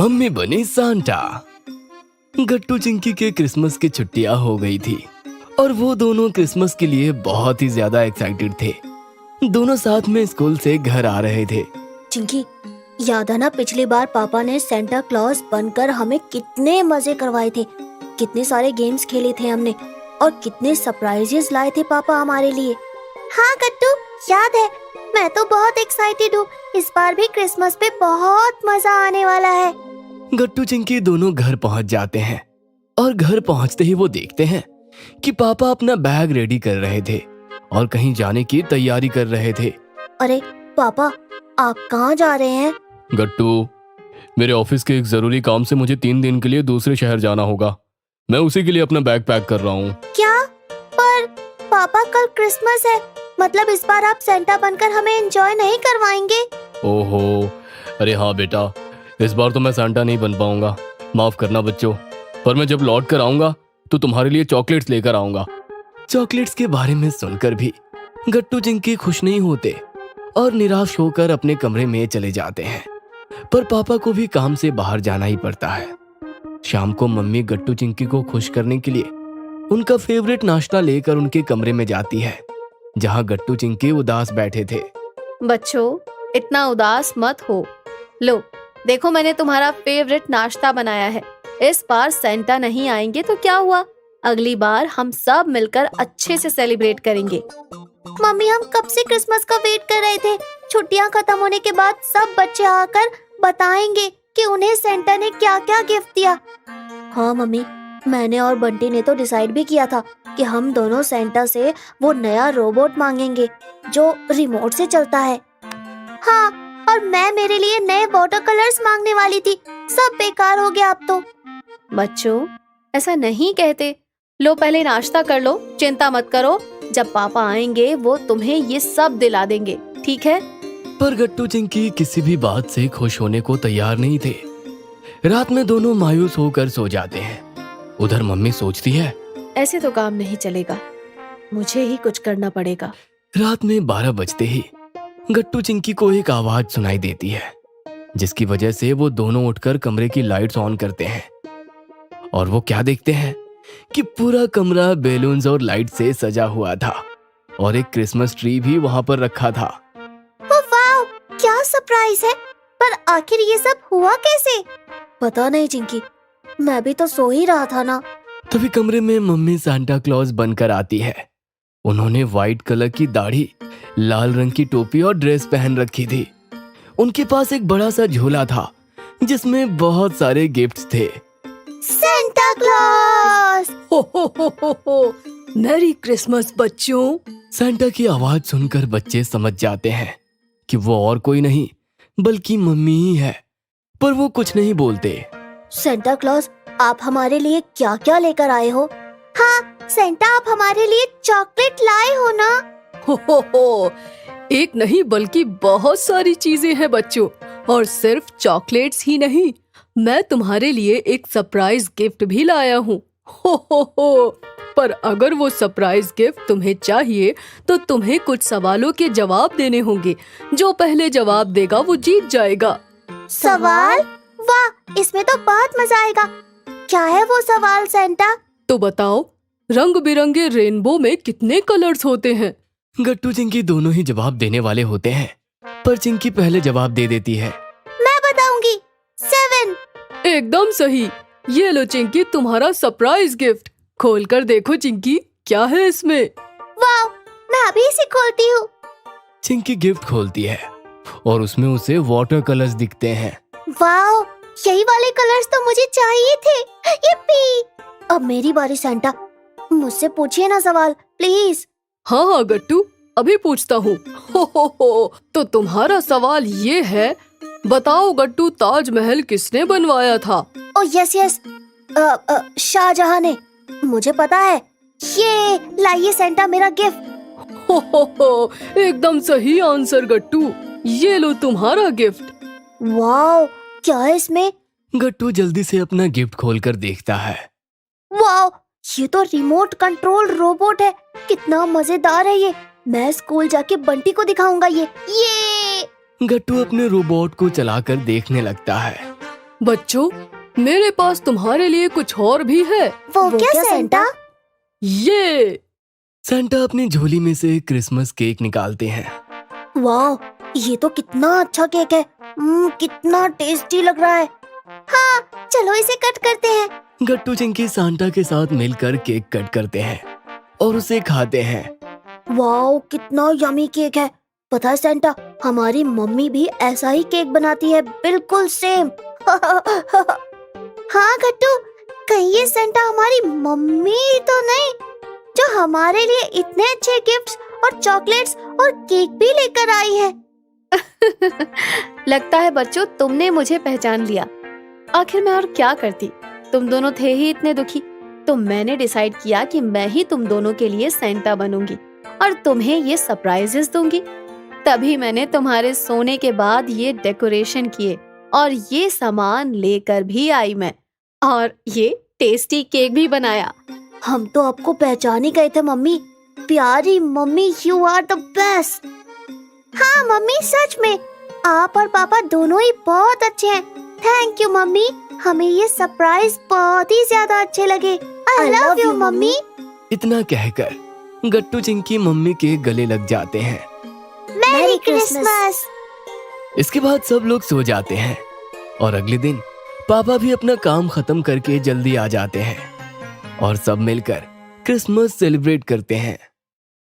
Mummy बनी Santa. गट्टू चिंकी के Christmas की छुट्टियां हो गई थी और वो दोनों क्रिसमस के लिए बहुत ही ज्यादा एक्साइटेड थे। दोनों साथ में स्कूल से घर आ रहे थे। चिंकी, याद है ना पिछली बार पापा ने सेंटा क्लॉज बनकर हमें कितने मजे करवाए थे। कितने सारे गेम्स खेले थे हमने और कितने सरप्राइजेस लाए थे पापा हमारे लिए। हाँ गट्टू, याद है। मैं तो बहुत एक्साइटेड हूँ। इस बार भी क्रिसमस पे बहुत मजा आने वाला है। गट्टू चिंकी दोनों घर पहुंच जाते हैं और घर पहुंचते ही वो देखते हैं कि पापा अपना बैग रेडी कर रहे थे और कहीं जाने की तैयारी कर रहे थे। अरे पापा, आप कहाँ जा रहे हैं? गट्टू, मेरे ऑफिस के एक जरूरी काम से मुझे 3 दिन के लिए दूसरे शहर जाना होगा। मैं उसी के लिए अपना बैग पैक कर रहा हूँ। क्या? पर पापा कल क्रिसमस है, मतलब इस बार आप सेंटा बनकर हमें एंजॉय नहीं करवाएंगे? ओहो, अरे हाँ बेटा, इस बार तो मैं सांता नहीं बन पाऊंगा। माफ करना बच्चों, पर मैं जब लौट कर आऊंगा तो तुम्हारे लिए चॉकलेट्स लेकर आऊंगा। चॉकलेट्स के बारे में सुनकर भी गट्टू चिंकी खुश नहीं होते और निराश होकर अपने कमरे में चले जाते हैं। पर पापा को भी काम से बाहर जाना ही पड़ता है। शाम को मम्मी गट्टू चिंकी को खुश करने के लिए उनका फेवरेट नाश्ता लेकर उनके कमरे में जाती है, जहां गट्टू चिंकी उदास बैठे थे। बच्चों, इतना उदास मत हो। लो, देखो मैंने तुम्हारा फेवरेट नाश्ता बनाया है। इस बार सेंटा नहीं आएंगे तो क्या हुआ, अगली बार हम सब मिलकर अच्छे से सेलिब्रेट करेंगे। मम्मी, हम कब से क्रिसमस का वेट कर रहे थे। छुट्टियां खत्म होने के बाद सब बच्चे आकर बताएंगे कि उन्हें सेंटा ने क्या क्या गिफ्ट दिया। हाँ मम्मी, मैंने और बंटी ने तो डिसाइड भी किया था कि हम दोनों सेंटा से वो नया रोबोट मांगेंगे जो रिमोट से चलता है। हाँ, और मैं मेरे लिए नए वाटर कलर्स मांगने वाली थी। सब बेकार हो गया अब तो। बच्चों, ऐसा नहीं कहते। लो, पहले नाश्ता कर लो, चिंता मत करो। जब पापा आएंगे वो तुम्हें ये सब दिला देंगे, ठीक है? पर गट्टू चिंकी किसी भी बात से खुश होने को तैयार नहीं थे। रात में दोनों मायूस होकर सो जाते हैं। उधर मम्मी सोचती है, ऐसे तो काम नहीं चलेगा, मुझे ही कुछ करना पड़ेगा। रात में 12 बजते ही गट्टू चिंकी को एक आवाज सुनाई देती है, जिसकी वजह से वो दोनों उठकर कमरे की लाइट्स ऑन करते हैं। और वो क्या देखते हैं कि पूरा कमरा बैलून्स और लाइट से सजा हुआ था और एक क्रिसमस ट्री भी वहां पर रखा था। वाव, क्या सरप्राइज है। पर आखिर ये सब हुआ कैसे? पता नहीं चिंकी, मैं भी तो सो ही रहा था ना। तभी कमरे में मम्मी सांता क्लॉज बनकर आती है। उन्होंने व्हाइट कलर की दाढ़ी, लाल रंग की टोपी और ड्रेस पहन रखी थी। उनके पास एक बड़ा सा झोला था जिसमें बहुत सारे गिफ्ट्स थे। Santa Claus! हो, मैरी क्रिसमस बच्चों। सांता की आवाज सुनकर बच्चे समझ जाते हैं कि वो और कोई नहीं बल्कि मम्मी ही है, पर वो कुछ नहीं बोलते। सेंटा क्लॉज, आप हमारे लिए क्या क्या लेकर आए हो? हाँ सेंटा, आप हमारे लिए चॉकलेट लाए हो ना? हो, एक नहीं बल्कि बहुत सारी चीजें हैं बच्चों, और सिर्फ चॉकलेट्स ही नहीं, मैं तुम्हारे लिए एक सरप्राइज गिफ्ट भी लाया हूँ। हो, पर अगर वो सरप्राइज गिफ्ट तुम्हें चाहिए तो तुम्हें कुछ सवालों के जवाब देने होंगे। जो पहले जवाब देगा वो जीत जाएगा। सवाल? वाह, इसमें तो बहुत मजा आएगा। क्या है वो सवाल सेंटा? तो बताओ, रंग बिरंगे रेनबो में कितने कलर्स होते हैं? गट्टू चिंकी दोनों ही जवाब देने वाले होते हैं, पर चिंकी पहले जवाब दे देती है। मैं बताऊंगी, 7। एकदम सही। ये लो चिंकी, तुम्हारा सरप्राइज गिफ्ट। खोल कर देखो चिंकी, क्या है इसमें? वाह, मैं अभी इसे खोलती हूँ। चिंकी गिफ्ट खोलती है और उसमें उसे वाटर कलर्स दिखते हैं। वाह, यही वाले कलर्स तो मुझे चाहिए थे। yippee! अब मेरी बारी सेंटा, मुझसे पूछिए ना सवाल प्लीज। हाँ गट्टू, अभी पूछता हूँ। हो, तो तुम्हारा सवाल ये है, बताओ गट्टू, ताजमहल किसने बनवाया था? ओ यस, शाहजहां ने। मुझे पता है। ये लाइए सेंटा, मेरा गिफ्ट। हो, एकदम सही आंसर गट्टू। ये लो तुम्हारा गिफ्ट। वाह, क्या है इसमें? गट्टू जल्दी से अपना गिफ्ट खोलकर देखता है। वाह, ये तो रिमोट कंट्रोल रोबोट है। कितना मजेदार है ये। मैं स्कूल जाके बंटी को दिखाऊंगा ये। गट्टू अपने रोबोट को चलाकर देखने लगता है बच्चों, मेरे पास तुम्हारे लिए कुछ और भी है। वो क्या सेंटा? ये सेंटा अपनी झोली में से क्रिसमस केक निकालते हैं। वाह, ये तो कितना अच्छा केक है। कितना टेस्टी लग रहा है। हाँ, चलो इसे कट करते हैं। गट्टू चिंकी सांता के साथ मिलकर केक कट करते हैं और उसे खाते हैं। वाह, कितना यमी केक है। पता है सेंटा, हमारी मम्मी भी ऐसा ही केक बनाती है, बिल्कुल सेम। हाँ गट्टू, कहीं ये सेंटा हमारी मम्मी तो नहीं, जो हमारे लिए इतने अच्छे गिफ्ट्स और चॉकलेट्स और केक भी लेकर आई है। लगता है बच्चों तुमने मुझे पहचान लिया। आखिर मैं और क्या करती, तुम दोनों थे ही इतने दुखी, तो मैंने डिसाइड किया कि मैं ही तुम दोनों के लिए सेंटा बनूंगी और तुम्हें ये सरप्राइजेस दूंगी। तभी मैंने तुम्हारे सोने के बाद ये डेकोरेशन किए और ये सामान लेकर भी आई मैं, और ये टेस्टी केक भी बनाया। हम तो आपको पहचान ही गए थे मम्मी। प्यारी mummy, you are the best. हाँ मम्मी, सच में आप और पापा दोनों ही बहुत अच्छे हैं। थैंक यू मम्मी, हमें ये सरप्राइज बहुत ही ज्यादा अच्छे लगे। I love you mummy. इतना कहकर गट्टू चिंकी मम्मी के गले लग जाते हैं। Merry Christmas. इसके बाद सब लोग सो जाते हैं और अगले दिन पापा भी अपना काम खत्म करके जल्दी आ जाते हैं और सब मिलकर क्रिसमस सेलिब्रेट करते हैं।